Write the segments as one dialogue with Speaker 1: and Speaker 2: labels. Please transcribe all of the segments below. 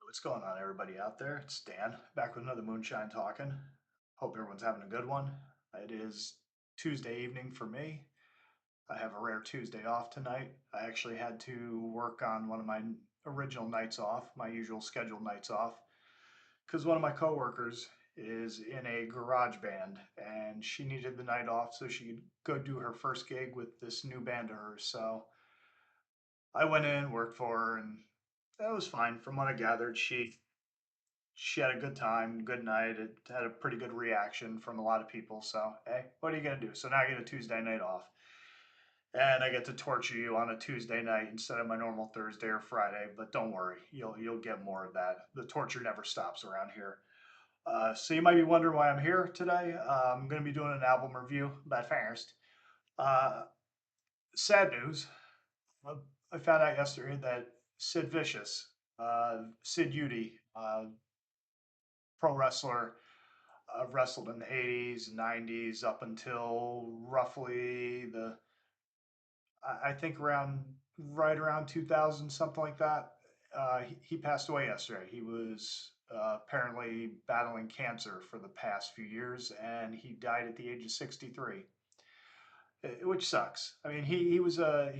Speaker 1: What's going on, everybody out there? It's Dan, back with another Moonshine talking. Hope everyone's having a good one. It is Tuesday evening for me. I have a rare Tuesday off tonight. I actually had to work on one of my original nights off, my usual scheduled nights off, because one of my coworkers is in a garage band and she needed the night off so she could go do her first gig with this new band of hers. So I went in, worked for her, and that was fine. From what I gathered, she had a good time, good night. It had a pretty good reaction from a lot of people. So, hey, what are you gonna do? So now I get a Tuesday night off, and I get to torture you on a Tuesday night instead of my normal Thursday or Friday. But don't worry, you'll get more of that. The torture never stops around here. So you might be wondering why I'm here today. I'm gonna be doing an album review, but first, uh, sad news. Uh, I found out yesterday that Sid Vicious, Sid Udy, pro wrestler, wrestled in the 80s, 90s, up until roughly I think right around 2000, something like that. He passed away yesterday. He was apparently battling cancer for the past few years, and he died at the age of 63, which sucks. I mean, he's a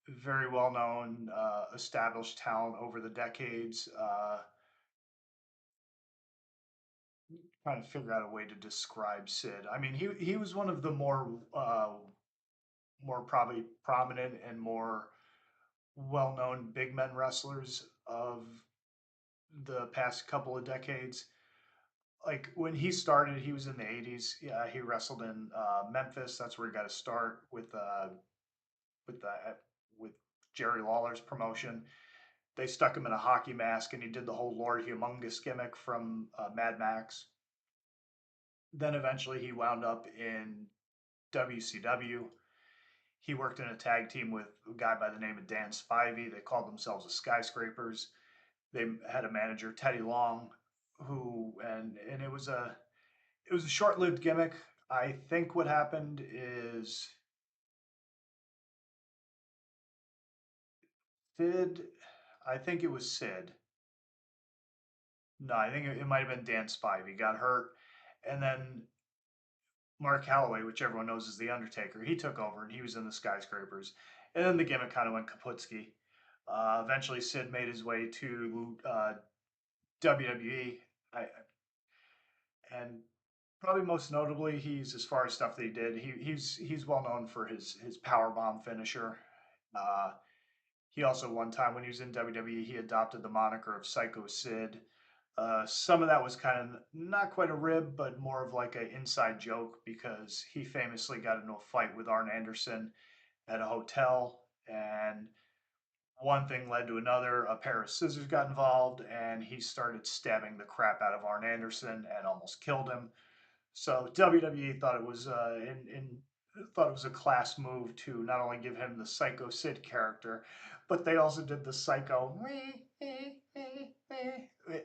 Speaker 1: very well known, established talent over the decades. Trying to figure out a way to describe Sid. I mean, he was one of the more probably prominent and more well-known big men wrestlers of the past couple of decades. Like when he started, he was in the 80s. Yeah, he wrestled in Memphis. That's where he got to start with the with Jerry Lawler's promotion. They stuck him in a hockey mask, and he did the whole Lord Humongous gimmick from Mad Max. Then eventually he wound up in WCW. He worked in a tag team with a guy by the name of Dan Spivey. They called themselves the Skyscrapers. They had a manager, Teddy Long, and it was a short-lived gimmick. I think what happened is Sid, I think it was Sid. No, I think it might have been Dan Spivey got hurt, and then Mark Calloway, which everyone knows is the Undertaker, he took over and he was in the Skyscrapers, and then the gimmick kind of went kaputski. Eventually, Sid made his way to WWE, and probably most notably, he's as far as stuff that he did. He's well known for his power bomb finisher. Uh, he also one time when he was in WWE, he adopted the moniker of Psycho Sid. Some of that was kind of not quite a rib, but more of like an inside joke because he famously got into a fight with Arn Anderson at a hotel, and one thing led to another. A pair of scissors got involved, and he started stabbing the crap out of Arn Anderson and almost killed him. So WWE thought it was thought it was a class move to not only give him the Psycho Sid character, but they also did the Psycho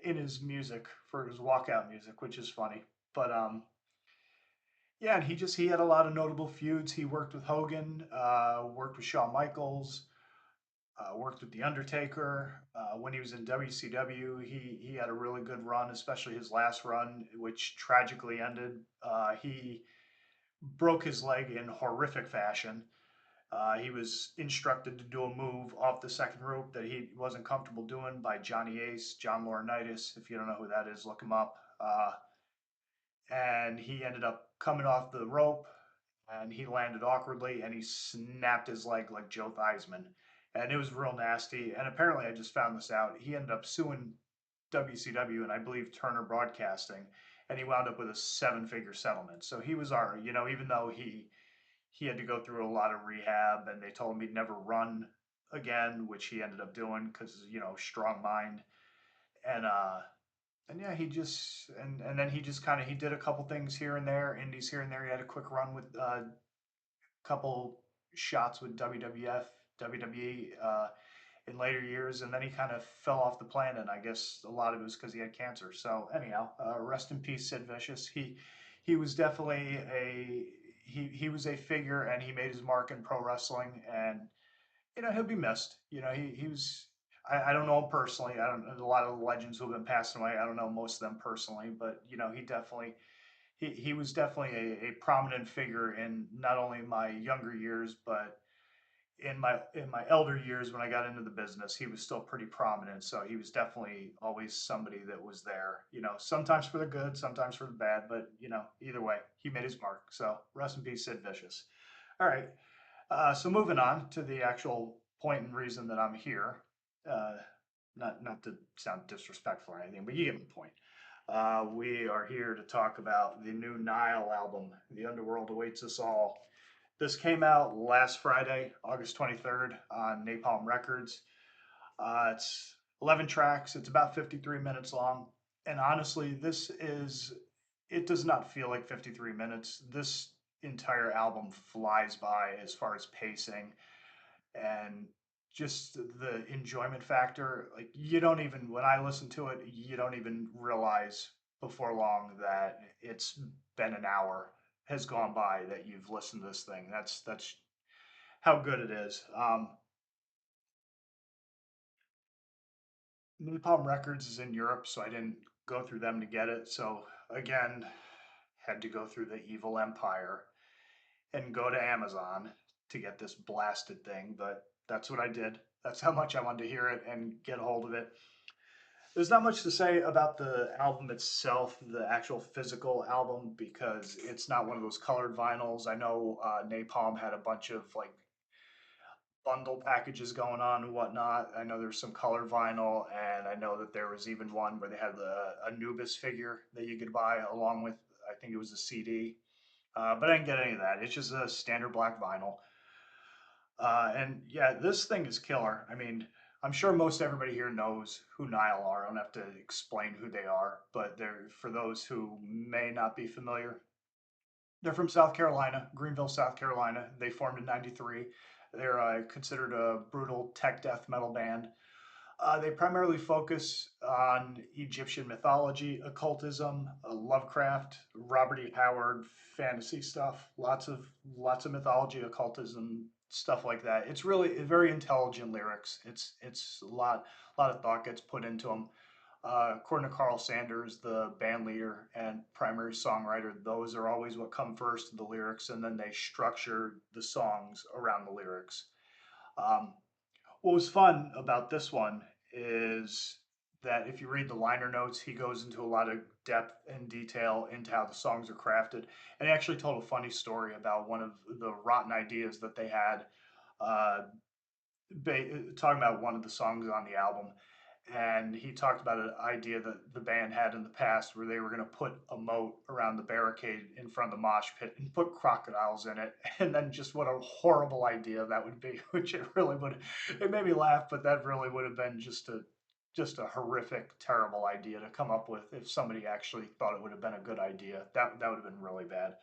Speaker 1: in his music for his walkout music, which is funny. But yeah, and he had a lot of notable feuds. He worked with Hogan, worked with Shawn Michaels, worked with The Undertaker. When he was in WCW, he had a really good run, especially his last run, which tragically ended. He broke his leg in horrific fashion. He was instructed to do a move off the second rope that he wasn't comfortable doing by Johnny Ace, John Laurinaitis. If you don't know who that is, look him up. And he ended up coming off the rope and he landed awkwardly and he snapped his leg like Joe Theismann. And it was real nasty. And apparently, I just found this out. He ended up suing WCW and I believe Turner Broadcasting, and he wound up with a seven-figure settlement. So he was our, even though he had to go through a lot of rehab and they told him he'd never run again, which he ended up doing because strong mind. And yeah, and then he just kind of he did a couple things here and there, indies here and there. He had a quick run with a couple shots with WWF, WWE in later years, and then he kind of fell off the planet. I guess a lot of it was because he had cancer. So anyhow, rest in peace, Sid Vicious. He was definitely he was a figure, and he made his mark in pro wrestling. And he'll be missed. He was. I don't know him personally. I don't know a lot of the legends who have been passing away. I don't know most of them personally, but he was definitely a prominent figure in not only my younger years, but in my elder years when I got into the business, he was still pretty prominent. So he was definitely always somebody that was there. Sometimes for the good, sometimes for the bad, but either way, he made his mark. So rest in peace, Sid Vicious. All right. So moving on to the actual point and reason that I'm here. Uh, not to sound disrespectful or anything, but you get my point. We are here to talk about the new Nile album, The Underworld Awaits Us All. This came out last Friday, August 23rd, on Napalm Records. It's 11 tracks, it's about 53 minutes long. And honestly, it does not feel like 53 minutes. This entire album flies by as far as pacing and just the enjoyment factor. Like, you don't even, when I listen to it, you don't even realize before long that it's been an hour has gone by that you've listened to this thing. That's how good it is. Napalm Records is in Europe, so I didn't go through them to get it. So again, had to go through the evil empire and go to Amazon to get this blasted thing. But that's what I did. That's how much I wanted to hear it and get a hold of it. There's not much to say about the album itself, the actual physical album, because it's not one of those colored vinyls. I know Napalm had a bunch of like bundle packages going on and whatnot. I know there's some colored vinyl, and I know that there was even one where they had the Anubis figure that you could buy along with, I think it was a CD. But I didn't get any of that. It's just a standard black vinyl. And yeah, this thing is killer. I mean, I'm sure most everybody here knows who Nile are. I don't have to explain who they are, but they're for those who may not be familiar. They're from South Carolina, Greenville, South Carolina. They formed in '93. They're considered a brutal tech death metal band. They primarily focus on Egyptian mythology, occultism, Lovecraft, Robert E. Howard, fantasy stuff. Lots of mythology, occultism, stuff like that. It's really very intelligent lyrics. It's a lot of thought gets put into them. According to Carl Sanders, the band leader and primary songwriter, those are always what come first, the lyrics, and then they structure the songs around the lyrics. Um, what was fun about this one is that if you read the liner notes, he goes into a lot of depth and detail into how the songs are crafted. And he actually told a funny story about one of the rotten ideas that they had, uh, talking about one of the songs on the album. And he talked about an idea that the band had in the past where they were going to put a moat around the barricade in front of the mosh pit and put crocodiles in it. And then just what a horrible idea that would be, which it really would. It made me laugh, but that really would have been just a horrific, terrible idea to come up with if somebody actually thought it would have been a good idea. That would have been really bad.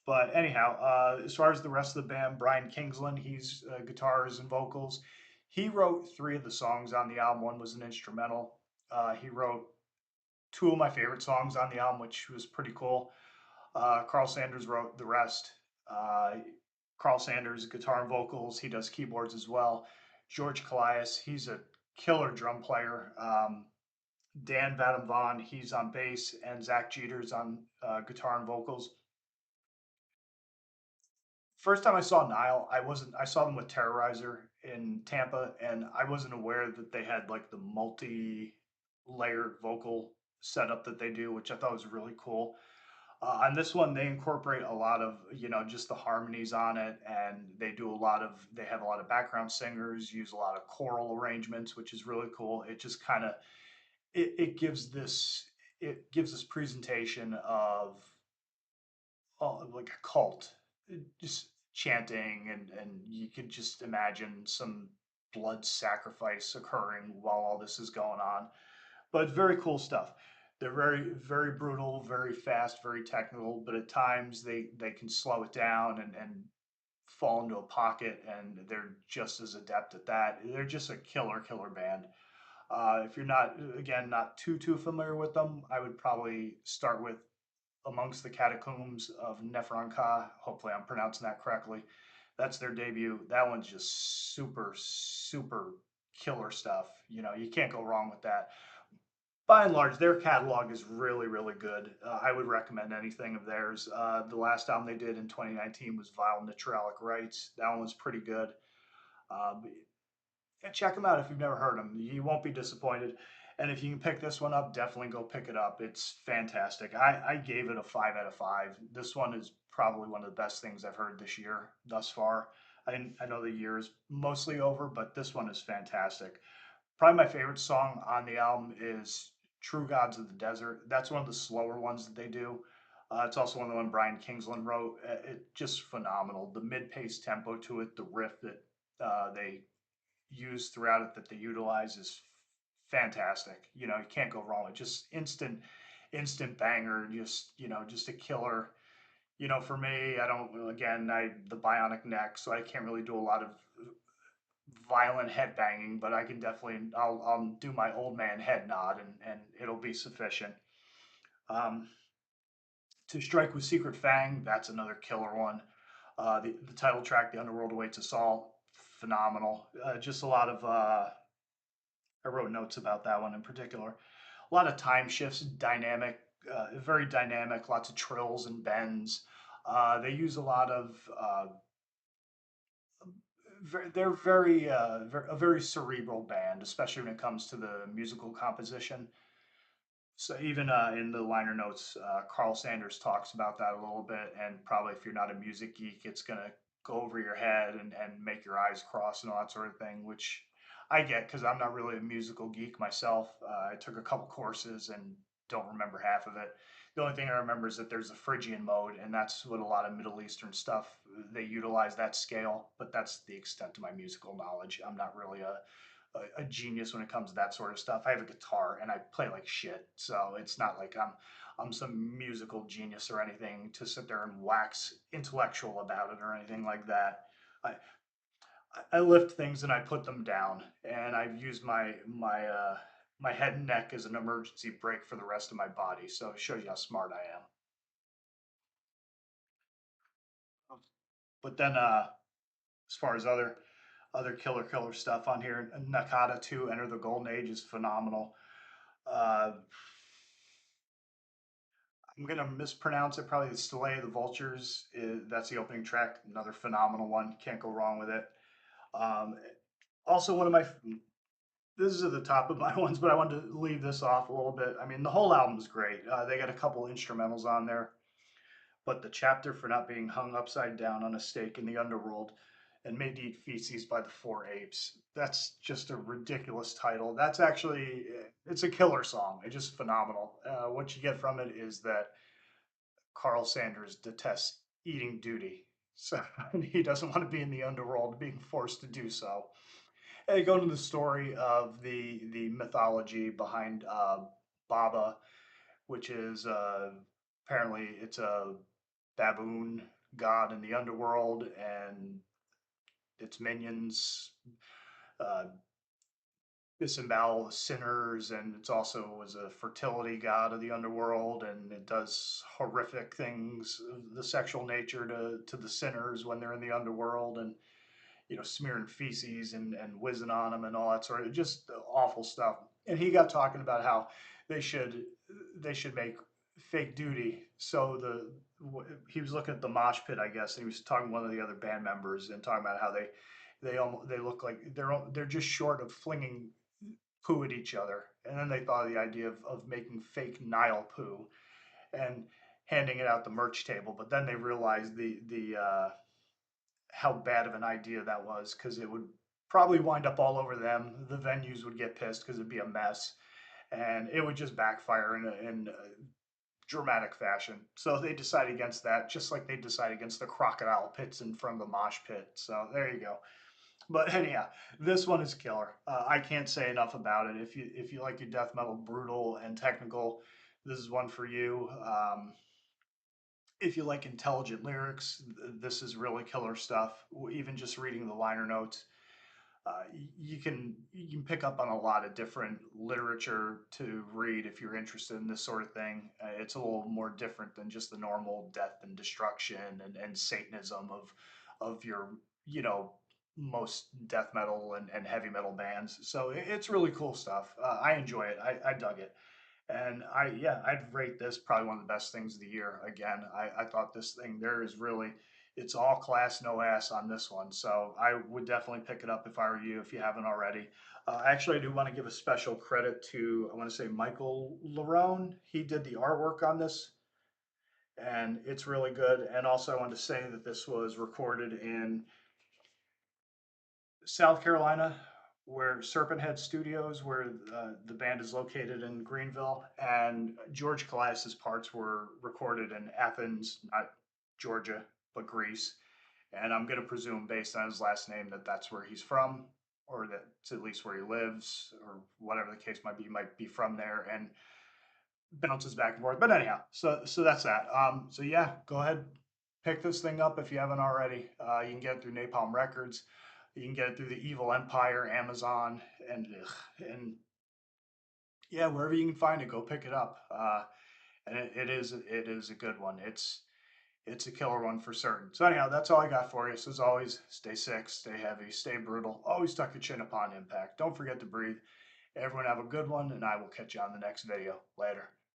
Speaker 1: But anyhow, as far as the rest of the band, Brian Kingsland, he's guitars and vocals. He wrote three of the songs on the album. One was an instrumental. He wrote two of my favorite songs on the album, which was pretty cool. Carl Sanders wrote the rest. Uh, Carl Sanders, guitar and vocals. He does keyboards as well. George Callias, he's a killer drum player. Dan Vadam Vaughn, he's on bass, and Zach Jeter's on guitar and vocals. First time I saw Nile, I saw them with Terrorizer in Tampa, and I wasn't aware that they had like the multi-layered vocal setup that they do, which I thought was really cool. On this one, they incorporate a lot of, just the harmonies on it, and they have a lot of background singers, use a lot of choral arrangements, which is really cool. It just kind of it gives this presentation of like a cult, just chanting, and you could just imagine some blood sacrifice occurring while all this is going on. But very cool stuff. They're very brutal, very fast, very technical, but at times they can slow it down and fall into a pocket, and they're just as adept at that. They're just a killer band. If you're not too familiar with them, I would probably start with Amongst the Catacombs of Neferanka. Hopefully, I'm pronouncing that correctly. That's their debut. That one's just super, super killer stuff. You know, you can't go wrong with that. By and large, their catalog is really, really good. I would recommend anything of theirs. The last album they did in 2019 was Vile Neutralic Rights. That one was pretty good. Uh, yeah, check them out if you've never heard them. You won't be disappointed. And if you can pick this one up, definitely go pick it up. It's fantastic. I gave it a 5 out of 5. This one is probably one of the best things I've heard this year thus far. I know the year is mostly over, but this one is fantastic. Probably my favorite song on the album is True Gods of the Desert. That's one of the slower ones that they do. It's also one of the one Brian Kingsland wrote. It just phenomenal. The mid-paced tempo to it, the riff that they use throughout it that they utilize is fantastic. You know, you can't go wrong with just instant banger, just, you know, just a killer. You know, for me, I don't, again, I the bionic neck, so I can't really do a lot of violent head banging, but I can definitely, I'll do my old man head nod, and it'll be sufficient. Um, to Strike with Secret Fang, that's another killer one. The title track, The Underworld Awaits Us All, phenomenal. Just a lot of I wrote notes about that one in particular. A lot of time shifts, dynamic, very dynamic, lots of trills and bends. They use a lot of, they're a very cerebral band, especially when it comes to the musical composition. So even in the liner notes, Carl Sanders talks about that a little bit, and probably if you're not a music geek, it's gonna go over your head and make your eyes cross and all that sort of thing, which I get because I'm not really a musical geek myself. I took a couple courses and don't remember half of it. The only thing I remember is that there's a Phrygian mode, and that's what a lot of Middle Eastern stuff they utilize that scale. But that's the extent of my musical knowledge. I'm not really a genius when it comes to that sort of stuff. I have a guitar and I play like shit, so it's not like I'm some musical genius or anything to sit there and wax intellectual about it or anything like that. I I lift things and I put them down, and I've used my head and neck as an emergency brake for the rest of my body. So it shows you how smart I am. But then as far as other killer stuff on here, Nakata 2 Enter the Golden Age is phenomenal. Uh, I'm gonna mispronounce it. Probably the Slay of the Vultures. That's the opening track. Another phenomenal one. Can't go wrong with it. Um, Also, one of my this is at the top of my ones, but I wanted to leave this off a little bit. I mean, the whole album's great. They got a couple instrumentals on there, but the chapter for not being hung upside down on a stake in the underworld and made to eat feces by the four apes. That's just a ridiculous title. That's actually it's a killer song. It's just phenomenal. What you get from it is that Carl Sanders detests eating duty. So he doesn't want to be in the underworld, being forced to do so. And they go into the story of the mythology behind Baba, which is apparently it's a baboon god in the underworld, and its minions uh, disembowel the sinners, and it's also was a fertility god of the underworld, and it does horrific things of the sexual nature to the sinners when they're in the underworld, and you know, smearing feces and whizzing on them and all that sort of just awful stuff. And he got talking about how they should they should make fake duty. So he was looking at the mosh pit, I guess, and he was talking to one of the other band members and talking about how they look like they're just short of flinging poo at each other. And then they thought of the idea of making fake Nile poo and handing it out the merch table. But then they realized the how bad of an idea that was because it would probably wind up all over them. The venues would get pissed because it'd be a mess, and it would just backfire in a dramatic fashion. So they decided against that, just like they decided against the crocodile pits in front of the mosh pit. So there you go. But anyhow, this one is killer. I can't say enough about it. If you like your death metal brutal and technical, this is one for you. If you like intelligent lyrics, this is really killer stuff. Even just reading the liner notes, you can pick up on a lot of different literature to read if you're interested in this sort of thing. It's a little more different than just the normal death and destruction and Satanism of your, you know, most death metal and heavy metal bands. So it's really cool stuff. I enjoy it. I dug it. And yeah, I'd rate this probably one of the best things of the year. Again, I thought this thing, there is really, it's all class, no ass on this one. So I would definitely pick it up if I were you, if you haven't already. Actually, I do want to give a special credit to, I want to say Michael Larone. He did the artwork on this, and it's really good. And also, I wanted to say that this was recorded in South Carolina, where Serpent Head Studios, where the band is located in Greenville, and George Colais's parts were recorded in Athens, not Georgia, but Greece. And I'm going to presume, based on his last name, that that's where he's from, or that's at least where he lives, or whatever the case might be. He might be from there and bounces back and forth. But anyhow, so that's that. So yeah, go ahead, pick this thing up if you haven't already. You can get it through Napalm Records. You can get it through the Evil Empire, Amazon, and yeah, wherever you can find it, go pick it up. And it is a good one. It's a killer one for certain. So anyhow, that's all I got for you. So as always, stay sick, stay heavy, stay brutal. Always tuck your chin upon impact. Don't forget to breathe. Everyone have a good one, and I will catch you on the next video. Later.